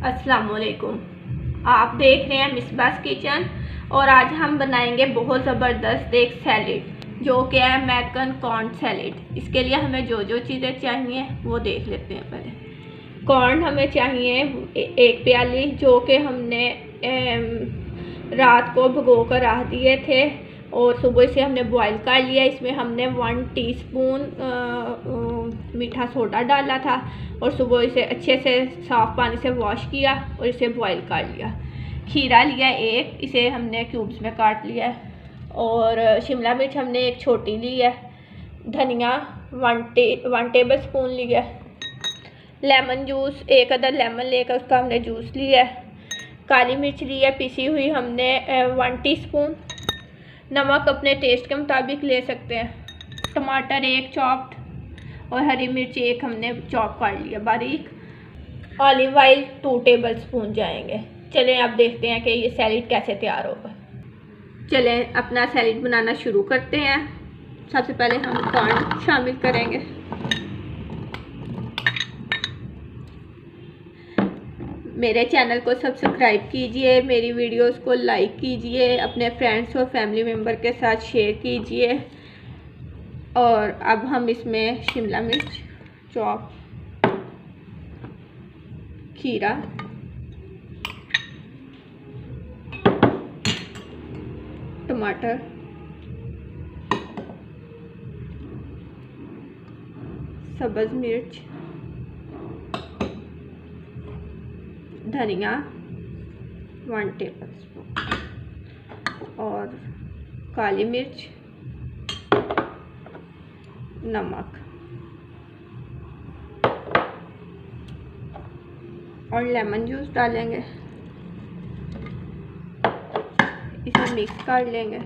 अस्सलाम वालेकुम। आप देख रहे हैं मिसबास किचन और आज हम बनाएंगे बहुत ज़बरदस्त एक सैलेड जो कि है मैकन कॉर्न सैलेड। इसके लिए हमें जो जो चीज़ें चाहिए वो देख लेते हैं। पहले कॉर्न हमें चाहिए एक प्याली, जो कि हमने रात को भिगो कर रख दिए थे और सुबह से हमने बॉईल कर लिया। इसमें हमने 1 टीस्पून मीठा सोडा डाला था और सुबह इसे अच्छे से साफ़ पानी से वॉश किया और इसे बॉईल कर लिया। खीरा लिया एक, इसे हमने क्यूब्स में काट लिया है। और शिमला मिर्च हमने एक छोटी ली है। धनिया 1 टेबल स्पून लिया है। लेमन जूस, एक अदर लेमन लेकर उसका हमने जूस लिया है। काली मिर्च ली है पिसी हुई हमने 1 टीस्पून। नमक अपने टेस्ट के मुताबिक ले सकते हैं। टमाटर एक चॉप्ड और हरी मिर्च एक हमने चॉप कर लिया बारीक। ऑलिव ऑयल 2 टेबल स्पून जाएंगे। चलें अब देखते हैं कि ये सैलेड कैसे तैयार होगा। चलें अपना सैलेड बनाना शुरू करते हैं। सबसे पहले हम कॉर्न शामिल करेंगे। मेरे चैनल को सब्सक्राइब कीजिए, मेरी वीडियोस को लाइक कीजिए, अपने फ्रेंड्स और फैमिली मेम्बर के साथ शेयर कीजिए। और अब हम इसमें शिमला मिर्च चॉप, खीरा, टमाटर, सब्ज़ मिर्च, धनिया 1 टेबल स्पून और काली मिर्च, नमक और लेमन जूस डालेंगे। इसे मिक्स कर लेंगे।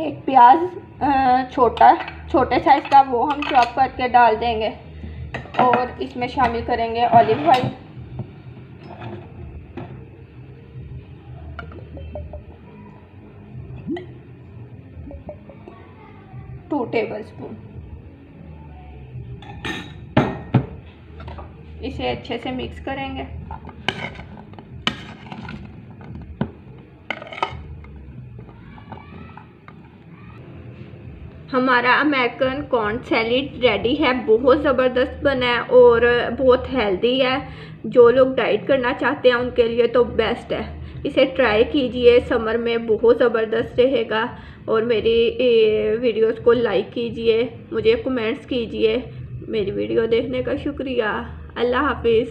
एक प्याज छोटे साइज का वो हम चॉप करके डाल देंगे और इसमें शामिल करेंगे olive oil, two tablespoon. इसे अच्छे से मिक्स करेंगे। हमारा अमेरिकन कॉर्न सैलेड रेडी है। बहुत ज़बरदस्त बना है और बहुत हेल्दी है। जो लोग डाइट करना चाहते हैं उनके लिए तो बेस्ट है। इसे ट्राई कीजिए, समर में बहुत ज़बरदस्त रहेगा। और मेरी वीडियोस को लाइक कीजिए, मुझे कमेंट्स कीजिए। मेरी वीडियो देखने का शुक्रिया। अल्लाह हाफिज़।